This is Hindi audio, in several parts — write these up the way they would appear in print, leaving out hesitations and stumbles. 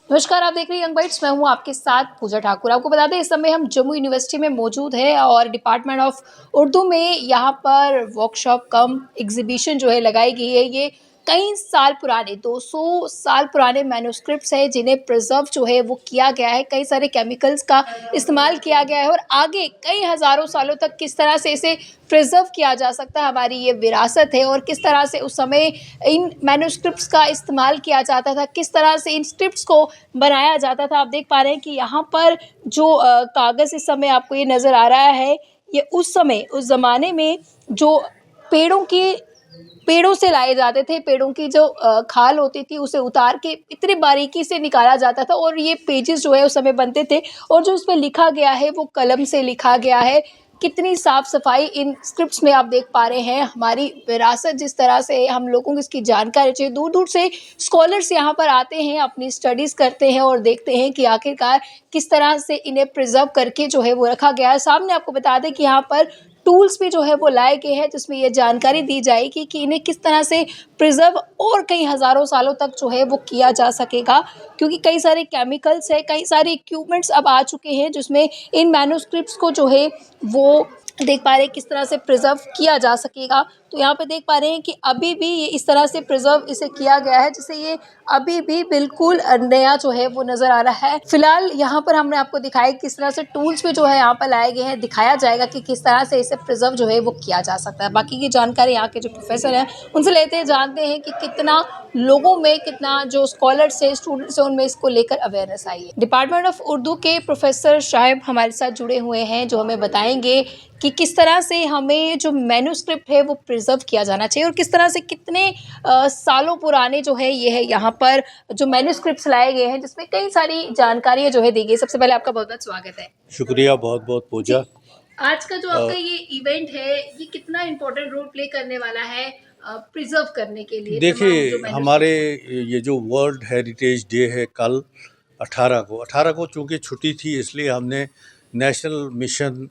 नमस्कार, आप देख रहे हैं यंग बाइट्स। मैं हूं आपके साथ पूजा ठाकुर। आपको बता दें, इस समय हम जम्मू यूनिवर्सिटी में मौजूद है और डिपार्टमेंट ऑफ उर्दू में यहाँ पर वर्कशॉप कम एग्जीबिशन जो है लगाई गई है। ये कई साल पुराने 200 साल पुराने मैन्युस्क्रिप्ट्स हैं जिन्हें प्रिजर्व जो है वो किया गया है। कई सारे केमिकल्स का इस्तेमाल किया गया है और आगे कई हज़ारों सालों तक किस तरह से इसे प्रिजर्व किया जा सकता है, हमारी ये विरासत है। और किस तरह से उस समय इन मैन्युस्क्रिप्ट्स का इस्तेमाल किया जाता था, किस तरह से इन स्क्रिप्ट्स को बनाया जाता था। आप देख पा रहे हैं कि यहाँ पर जो कागज़ इस समय आपको ये नज़र आ रहा है, ये उस समय उस ज़माने में जो पेड़ों से लाए जाते थे। पेड़ों की जो खाल होती थी उसे उतार के इतनी बारीकी से निकाला जाता था और ये पेजेस जो है उस समय बनते थे। और जो उसमें लिखा गया है वो कलम से लिखा गया है। कितनी साफ सफाई इन स्क्रिप्ट्स में आप देख पा रहे हैं। हमारी विरासत जिस तरह से हम लोगों को इसकी जानकारी चाहिए, दूर दूर से स्कॉलर्स यहाँ पर आते हैं, अपनी स्टडीज़ करते हैं और देखते हैं कि आखिरकार किस तरह से इन्हें प्रिजर्व करके जो है वो रखा गया है। सामने आपको बता दें कि यहाँ पर टूल्स भी जो है वो लाए गए हैं जिसमें ये जानकारी दी जाएगी कि इन्हें किस तरह से प्रिजर्व और कई हज़ारों सालों तक जो है वो किया जा सकेगा। क्योंकि कई सारे केमिकल्स हैं, कई सारे इक्विपमेंट्स अब आ चुके हैं जिसमें इन मैन्युस्क्रिप्ट्स को जो है वो देख पा रहे हैं किस तरह से प्रिजर्व किया जा सकेगा। तो यहाँ पे देख पा रहे हैं कि अभी भी ये इस तरह से प्रिजर्व इसे किया गया है जिससे ये अभी भी बिल्कुल नया जो है वो नज़र आ रहा है। फिलहाल यहाँ पर हमने आपको दिखाया किस तरह से टूल्स भी जो है यहाँ पर लाए गए हैं, दिखाया जाएगा कि किस तरह से इसे प्रिजर्व जो है वो किया जा सकता है। बाकी की जानकारी यहाँ के जो प्रोफेसर हैं उनसे लेते हैं, जानते हैं कि कितना लोगों में, कितना जो स्कॉलर्स है, स्टूडेंट्स हैं, उनमें इसको लेकर अवेयरनेस आई है। डिपार्टमेंट ऑफ उर्दू के प्रोफेसर शाहिब हमारे साथ जुड़े हुए हैं जो हमें बताएंगे कि किस तरह से हमें जो मैन्युस्क्रिप्ट है वो प्रिजर्व किया जाना चाहिए और किस तरह से कितने सालों पुराने जो है ये है यहाँ पर जो मैन्युस्क्रिप्ट्स लाए गए हैं जिसमें कई सारी जानकारियाँ जो है दी गई। सबसे पहले आपका बहुत बहुत स्वागत है। शुक्रिया, बहुत बहुत पूजा। आज का जो आपका ये इवेंट है ये कितना इम्पोर्टेंट रोल प्ले करने वाला है प्रिजर्व करने के लिए? देखिए, हमारे ये जो वर्ल्ड हेरिटेज डे है कल 18 को चूँकि छुट्टी थी, इसलिए हमने national mission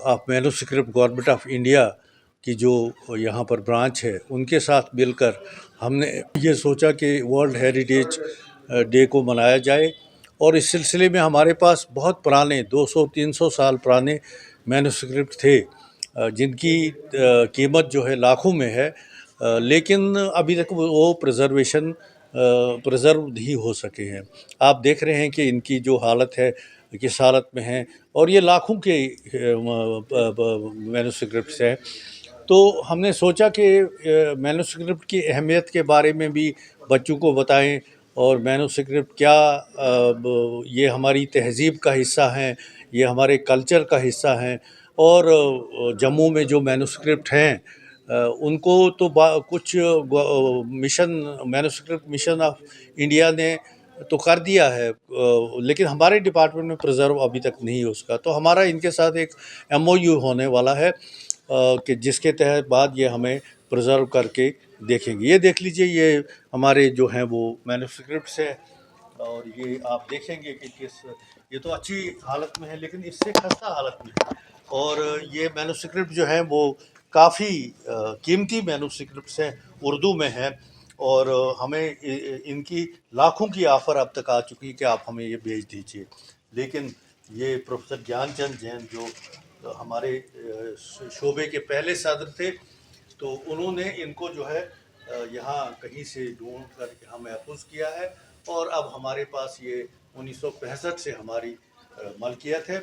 of manuscript government of India की जो यहाँ पर ब्रांच है उनके साथ मिलकर हमने ये सोचा कि वर्ल्ड हेरिटेज डे को मनाया जाए। और इस सिलसिले में हमारे पास बहुत पुराने 200-300 साल पुराने मैन्युस्क्रिप्ट थे जिनकी कीमत जो है लाखों में है, लेकिन अभी तक वो प्रिजर्व नहीं हो सके हैं। आप देख रहे हैं कि इनकी जो हालत है किस हालत में है और ये लाखों के मैन्युस्क्रिप्ट्स हैं। तो हमने सोचा कि मैन्युस्क्रिप्ट की अहमियत के बारे में भी बच्चों को बताएं और मैन्युस्क्रिप्ट क्या ये हमारी तहज़ीब का हिस्सा हैं, ये हमारे कल्चर का हिस्सा हैं। और जम्मू में जो मैन्युस्क्रिप्ट हैं उनको तो कुछ मैन्युस्क्रिप्ट मिशन ऑफ इंडिया ने तो कर दिया है, लेकिन हमारे डिपार्टमेंट में प्रिजर्व अभी तक नहीं है उसका। तो हमारा इनके साथ एक MOU होने वाला है कि जिसके तहत बाद ये हमें प्रिजर्व करके देखेंगे। ये देख लीजिए, ये हमारे जो हैं वो मैन्युस्क्रिप्ट्स हैं और ये आप देखेंगे कि ये तो अच्छी हालत में है लेकिन इससे खस्ता हालत में है। और ये मैन्युस्क्रिप्ट जो है वो काफ़ी कीमती मैन्युस्क्रिप्ट्स हैं, उर्दू में हैं और हमें इनकी लाखों की ऑफ़र अब तक आ चुकी है कि आप हमें ये भेज दीजिए। लेकिन ये प्रोफेसर ज्ञानचंद जैन जो हमारे शोबे के पहले सदर थे, तो उन्होंने इनको जो है यहाँ कहीं से ढूंढ कर यहाँ महफूज किया है और अब हमारे पास ये 1965 से हमारी मलकियत है।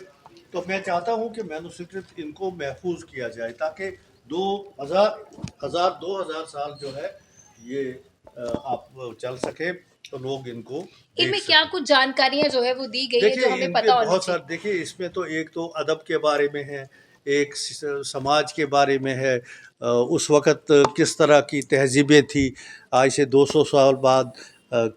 तो मैं चाहता हूँ कि मैन्युस्क्रिप्ट इनको महफूज किया जाए ताकि 2000 साल जो है ये आप चल सके तो लोग इनको इनमें क्या कुछ जानकारियां जो है वो दी गई है जो हमें पता होनी बहुत सारे। देखिए, इसमें तो एक तो अदब के बारे में है, एक समाज के बारे में है, उस वक़्त किस तरह की तहज़ीबें थी आज से 200 साल बाद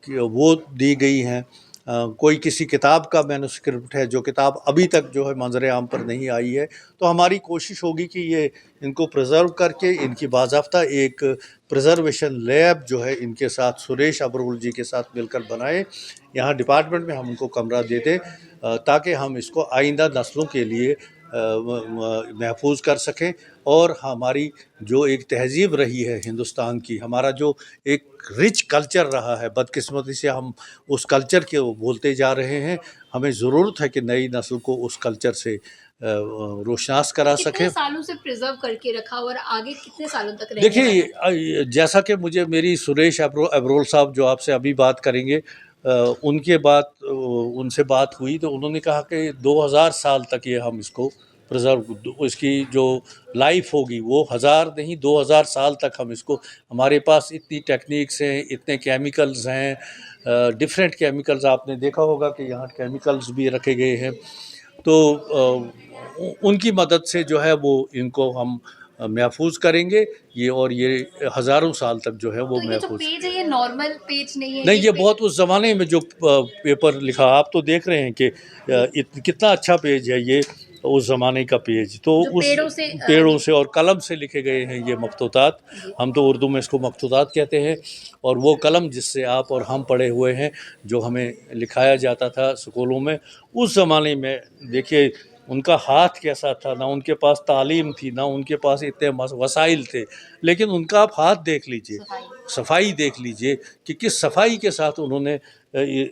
वो दी गई हैं। कोई किसी किताब का मैन्युस्क्रिप्ट है जो किताब अभी तक जो है मंज़र आम पर नहीं आई है, तो हमारी कोशिश होगी कि ये इनको प्रिजर्व करके इनकी बाज़ाब्ता एक प्रिजर्वेशन लैब जो है इनके साथ सुरेश अबरुल जी के साथ मिलकर बनाएं। यहाँ डिपार्टमेंट में हम उनको कमरा दे दें ताकि हम इसको आइंदा नस्लों के लिए महफूज कर सकें और हमारी जो एक तहज़ीब रही है हिंदुस्तान की, हमारा जो एक रिच कल्चर रहा है, बदकिस्मती से हम उस कल्चर को भूलते जा रहे हैं। हमें ज़रूरत है कि नई नस्ल को उस कल्चर से रोशनास करा कितने सकें। सालों से प्रिजर्व करके रखा और आगे कितने सालों तक रहने देखिए वाला है? जैसा कि मुझे मेरी सुरेश अब्रोल साहब जो आपसे अभी बात करेंगे, उनके बाद उनसे बात हुई तो उन्होंने कहा कि 2000 साल तक ये हम इसको प्रिजर्व, इसकी जो लाइफ होगी वो 1000 नहीं 2000 साल तक हम इसको, हमारे पास इतनी टेक्निक्स हैं, इतने केमिकल्स हैं, डिफरेंट केमिकल्स, आपने देखा होगा कि यहाँ केमिकल्स भी रखे गए हैं। तो उनकी मदद से जो है वो इनको हम महफूज करेंगे, ये और ये हज़ारों साल तक जो है वो तो ये जो महफूज। पेज है ये नॉर्मल पेज नहीं है, नहीं, ये पेज बहुत उस ज़माने में जो पेपर लिखा, आप तो देख रहे हैं कि कितना अच्छा पेज है ये, उस ज़माने का पेज। तो जो उस पेड़ों पेड़ों से और कलम से लिखे गए हैं ये मखतूतात। हम तो उर्दू में इसको मखतूतात कहते हैं। और वो कलम जिससे आप और हम पढ़े हुए हैं, जो हमें लिखाया जाता था स्कूलों में, उस ज़माने में देखिए उनका हाथ कैसा था, ना उनके पास तालीम थी, ना उनके पास इतने वसाइल थे, लेकिन उनका आप हाथ देख लीजिए, सफाई देख लीजिए कि किस सफाई के साथ उन्होंने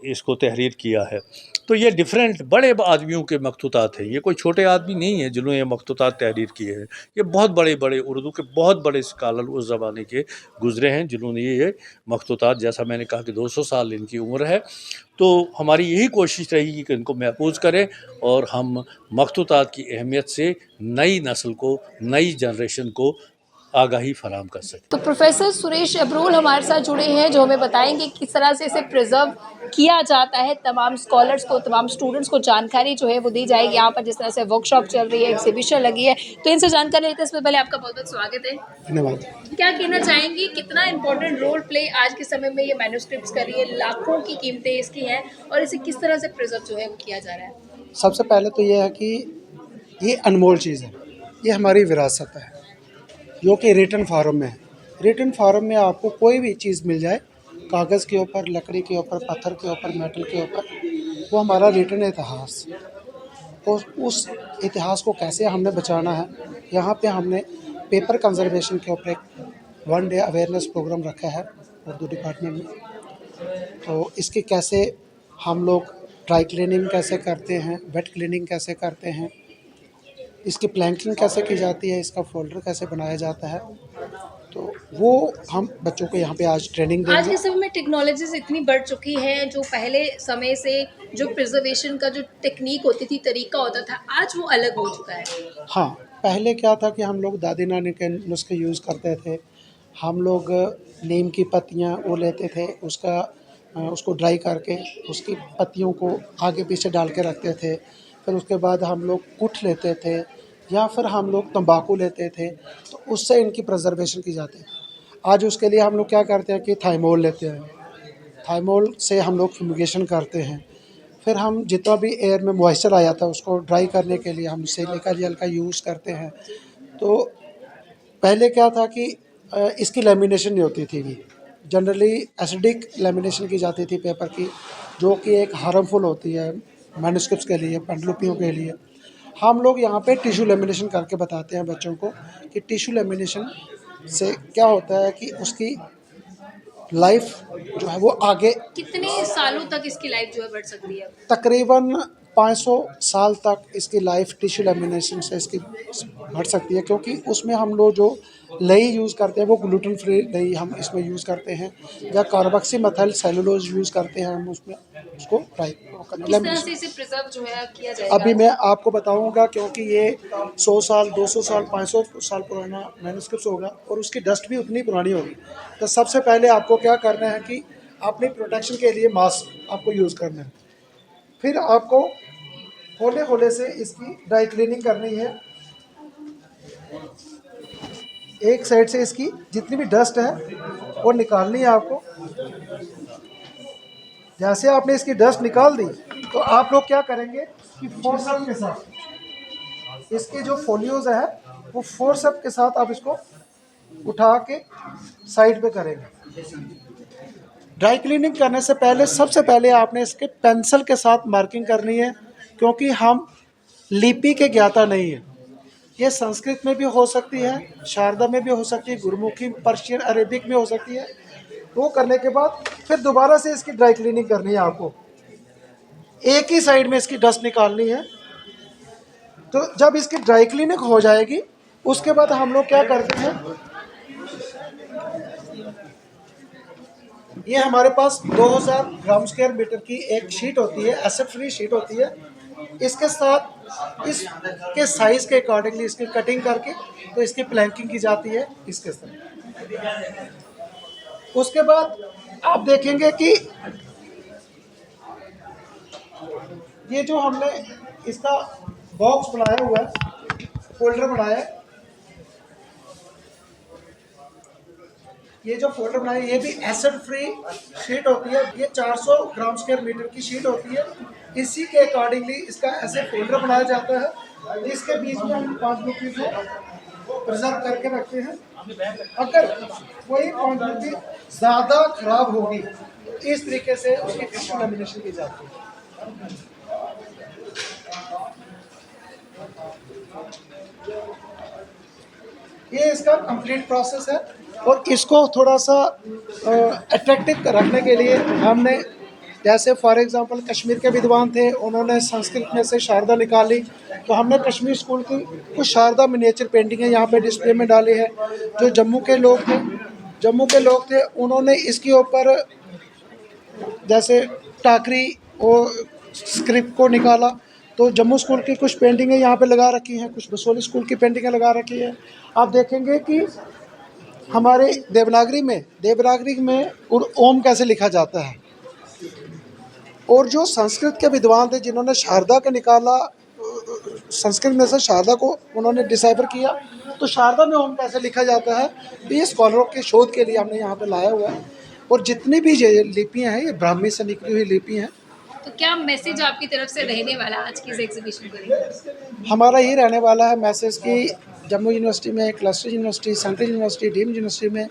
इसको तहरीर किया है। तो ये डिफरेंट बड़े आदमियों के मखतूतात हैं, ये कोई छोटे आदमी नहीं है जिन्होंने ये मखतूतात तहरीर किए हैं। ये बहुत बड़े बड़े उर्दू के बहुत बड़े स्कॉलर उस ज़माने के गुज़रे हैं जिन्होंने ये मखतूतात, जैसा मैंने कहा कि 200 साल इनकी उम्र है। तो हमारी यही कोशिश रहेगी कि इनको महफूज करें और हम मखतूतात की अहमियत से नई नस्ल को, नई जनरेशन को आगाही फराहम कर सकें। तो प्रोफेसर सुरेश अब्रोल हमारे साथ जुड़े हैं जो हमें बताएंगे किस तरह से इसे प्रिजर्व किया जाता है। तमाम स्कॉलर्स को, तमाम स्टूडेंट्स को जानकारी जो है वो दी जाएगी। यहाँ पर जिस तरह से वर्कशॉप चल रही है, एग्जीबिशन लगी है, तो इनसे जानकारी लेते हैं। इससे पहले आपका बहुत बहुत स्वागत है। धन्यवाद। क्या कहना चाहेंगी, कितना इंपॉर्टेंट रोल प्ले आज के समय में ये मैन्युस्क्रिप्ट्स कर रही है, लाखों की कीमतें इसकी हैं और इसे किस तरह से प्रिजर्व जो है वो किया जा रहा है? सबसे पहले तो ये है कि ये अनमोल चीज़ है, ये हमारी विरासत है जो कि रिटन फॉर्म में है। रिटन फॉर्म में आपको कोई भी चीज़ मिल जाए, कागज़ के ऊपर, लकड़ी के ऊपर, पत्थर के ऊपर, मेटल के ऊपर, वो हमारा रिटन इतिहास। तो उस इतिहास को कैसे हमने बचाना है, यहाँ पे हमने पेपर कंजर्वेशन के ऊपर एक 1 डे अवेयरनेस प्रोग्राम रखा है उर्दू डिपार्टमेंट में। तो इसके कैसे हम लोग ड्राई क्लीनिंग कैसे करते हैं, वेट क्लीनिंग कैसे करते हैं, इसकी प्लैंकिंग कैसे की जाती है, इसका फोल्डर कैसे बनाया जाता है, तो वो हम बच्चों को यहाँ पे आज ट्रेनिंग आज देंगे। के समय में टेक्नोलॉजीज इतनी बढ़ चुकी है, जो पहले समय से जो प्रिजर्वेशन का जो टेक्निक होती थी, तरीका होता था, आज वो अलग हो चुका है। हाँ, पहले क्या था कि हम लोग दादी नानी के नुस्खे यूज़ करते थे। हम लोग नीम की पत्तियाँ वो लेते थे, उसको ड्राई करके उसकी पत्तियों को आगे पीछे डाल के रखते थे। फिर उसके बाद हम लोग कुट लेते थे या फिर हम लोग तंबाकू लेते थे, तो उससे इनकी प्रिजर्वेशन की जाती है। आज उसके लिए हम लोग क्या करते हैं कि थाइमोल लेते हैं, थाइमोल से हम लोग फ्यूमिगेशन करते हैं। फिर हम जितना भी एयर में मॉइस्चर आ जाता है उसको ड्राई करने के लिए हम सिलिका जेल का यूज़ करते हैं। तो पहले क्या था कि इसकी लेमिनेशन नहीं होती थी, जनरली एसिडिक लेमिनेशन की जाती थी पेपर की, जो कि एक हार्मफुल होती है मैन्युस्क्रिप्ट्स के लिए, पांडुलिपियों के लिए। हम लोग यहाँ पे टिश्यू लेमिनेशन करके बताते हैं बच्चों को कि टिश्यू लेमिनेशन से क्या होता है कि उसकी लाइफ जो है वो आगे कितने सालों तक इसकी लाइफ जो है बढ़ सकती है? तकरीबन 500 साल तक इसकी लाइफ टिश्यू लेमिनेशन से इसकी बढ़ सकती है, क्योंकि उसमें हम लोग जो लई यूज़ करते हैं वो ग्लूटेन फ्री लई हम इसमें यूज़ करते हैं, या कार्बोक्सी मेथाइल सेलुलोज यूज़ करते हैं हम उसमें, उसको फ्राई करना। किस तरह से इसे प्रिजर्व जो है किया जाएगा? अभी मैं आपको बताऊंगा, क्योंकि ये 100 साल, 200 साल, 500 साल पुराना मैन्युस्क्रिप्ट होगा और उसकी डस्ट भी उतनी पुरानी होगी। तो सबसे पहले आपको क्या करना है कि अपनी प्रोटेक्शन के लिए मास्क आपको यूज़ करना है। फिर आपको होले होले से इसकी ड्राई क्लीनिंग करनी है। एक साइड से इसकी जितनी भी डस्ट है वो निकालनी है आपको। जैसे आपने इसकी डस्ट निकाल दी तो आप लोग क्या करेंगे कि फोर्सअप के साथ इसके जो फोलियोज है वो फोर्सअप के साथ आप इसको उठा के साइड पे करेंगे। ड्राई क्लीनिंग करने से पहले सबसे पहले आपने इसके पेंसिल के साथ मार्किंग करनी है, क्योंकि हम लिपि के ज्ञाता नहीं है। ये संस्कृत में भी हो सकती है, शारदा में भी हो सकती है, गुरुमुखी, पर्शियन, अरेबिक में हो सकती है। वो करने के बाद फिर दोबारा से इसकी ड्राई क्लीनिंग करनी है आपको। एक ही साइड में इसकी डस्ट निकालनी है। तो जब इसकी ड्राई क्लीनिंग हो जाएगी, उसके बाद हम लोग क्या करते हैं, ये हमारे पास 2000 ग्राम स्क्वायर मीटर की एक शीट होती है, एसिड फ्री शीट होती है। इसके साथ इसके साइज के अकॉर्डिंगली इसकी कटिंग करके तो इसकी प्लैंकिंग की जाती है इसके साथ। उसके बाद आप देखेंगे कि ये जो हमने इसका बॉक्स बनाया हुआ है, फोल्डर बनाया है, ये जो फोल्डर बनाया है ये भी एसिड फ्री शीट होती है। ये 400 ग्राम स्क्वायर मीटर की शीट होती है। इसी के अकॉर्डिंगली इसका ऐसे फोल्डर बनाया जाता है। इसके बीच में हम 5 रुपये को प्रिजर्व करके रखते हैं। अगर कोई क्वांटिटी ज़्यादा खराब होगी तो इस तरीके से उसकी टिश्यू लेमिनेशन की जाती है। ये इसका कंप्लीट प्रोसेस है। और इसको थोड़ा सा अट्रैक्टिव रखने के लिए हमने, जैसे फॉर एग्जांपल कश्मीर के विद्वान थे, उन्होंने संस्कृत में से शारदा निकाली, तो हमने कश्मीर स्कूल की कुछ शारदा मिनिएचर पेंटिंगें यहाँ पे डिस्प्ले में डाली है। जो जम्मू के लोग थे उन्होंने इसके ऊपर जैसे टाकरी और स्क्रिप्ट को निकाला, तो जम्मू स्कूल की कुछ पेंटिंगें यहाँ पे लगा रखी हैं, कुछ बसोली स्कूल की पेंटिंगें लगा रखी है। आप देखेंगे कि हमारे देवनागरी में ओम कैसे लिखा जाता है। और जो संस्कृत के विद्वान थे जिन्होंने शारदा का निकाला, संस्कृत में से शारदा को उन्होंने डिसाइफर किया, तो शारदा में ओम कैसे लिखा जाता है, तो ये स्कॉलरों के शोध के लिए हमने यहाँ पे लाया हुआ है। और जितनी भी ये लिपियाँ हैं ये ब्राह्मी से निकली हुई लिपि हैं। तो क्या मैसेज आपकी तरफ से रहने वाला आज की इस एग्जीबिशन को लेकर? हमारा ये रहने वाला है मैसेज कि जम्मू यूनिवर्सिटी में, cluster university, central university, deemed university में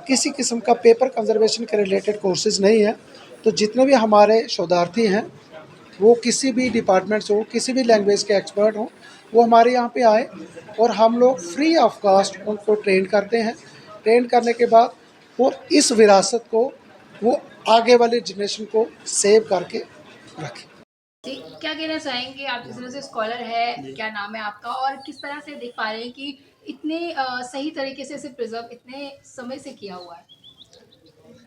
किसी किस्म का पेपर कंजर्वेशन के रिलेटेड कोर्सेज नहीं है। तो जितने भी हमारे शोधार्थी हैं वो किसी भी डिपार्टमेंट से हो, किसी भी लैंग्वेज के एक्सपर्ट हों, वो हमारे यहाँ पे आए और हम लोग फ्री ऑफ कास्ट उनको ट्रेन करते हैं। ट्रेन करने के बाद और इस विरासत को वो आगे वाले जनरेशन को सेव करके रखें। जी, क्या कहना चाहेंगे आप जिस तरह से स्कॉलर है, क्या नाम है आपका और किस तरह से देख पा रहे हैं कि इतने सही तरीके से इसे प्रिजर्व इतने समय से किया हुआ है?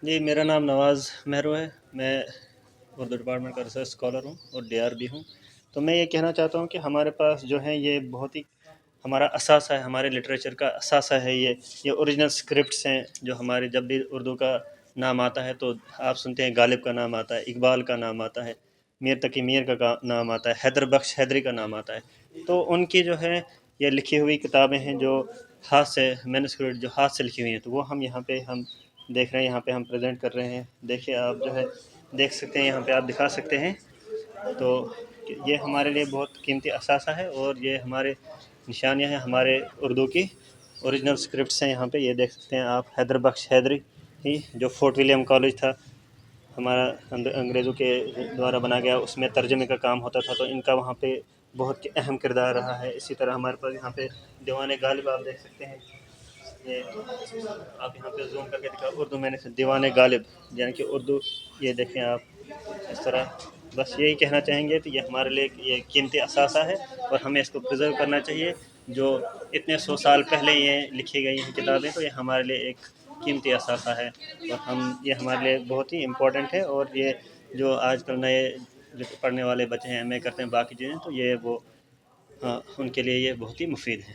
जी, मेरा नाम नवाज़ मेहरो है। मैं उर्दू डिपार्टमेंट का रिसर्च स्कॉलर हूँ और डीआर भी हूँ। तो मैं ये कहना चाहता हूँ कि हमारे पास जो है ये बहुत ही हमारा असासा है, हमारे लिटरेचर का असासा है। ये ओरिजिनल स्क्रिप्ट्स हैं जो हमारे, जब भी उर्दू का नाम आता है तो आप सुनते हैं गालिब का नाम आता है, इकबाल का नाम आता है, मीर तकी मीर का नाम आता है, हैदर बख्श हैदरी का नाम आता है। तो उनकी जो है ये लिखी हुई किताबें हैं जो हाथ से, मैन्युस्क्रिप्ट जो हाथ से लिखी हुई हैं, तो वो हम यहाँ पे हम देख रहे हैं, यहाँ पे हम प्रेजेंट कर रहे हैं। देखिए आप जो है देख सकते हैं, यहाँ पे आप दिखा सकते हैं। तो ये हमारे लिए बहुत कीमती असासा है और ये हमारे निशानियाँ हैं हमारे उर्दू की। ओरिजिनल स्क्रिप्ट्स हैं यहाँ पे, ये देख सकते हैं आप। हैदर बख्श हैदरी ही जो फोर्ट विलियम कॉलेज था हमारा अंग्रेज़ों के द्वारा बना गया, उसमें तर्जमे का काम होता था, तो इनका वहाँ पे बहुत अहम किरदार रहा है। इसी तरह हमारे पास यहाँ पे दीवान गालिब आप देख सकते हैं। ये आप यहाँ पे जूम करके दिखा, उर्दू मैंने दीवान गालिब यानी कि उर्दू, ये देखें आप इस तरह। बस यही कहना चाहेंगे कि ये हमारे लिए ये कीमती असासा है और हमें इसको प्रिजर्व करना चाहिए। जो इतने 100 साल पहले ये लिखी गई हैं किताबें, तो ये हमारे लिए एक कीमती असासा है और ये हमारे लिए बहुत ही इम्पोर्टेंट है। और ये जो आजकल नए जो पढ़ने वाले बच्चे हैं, एमए करते हैं, बाकी चीज़ें, तो ये वो उनके लिए ये बहुत ही मुफीद है।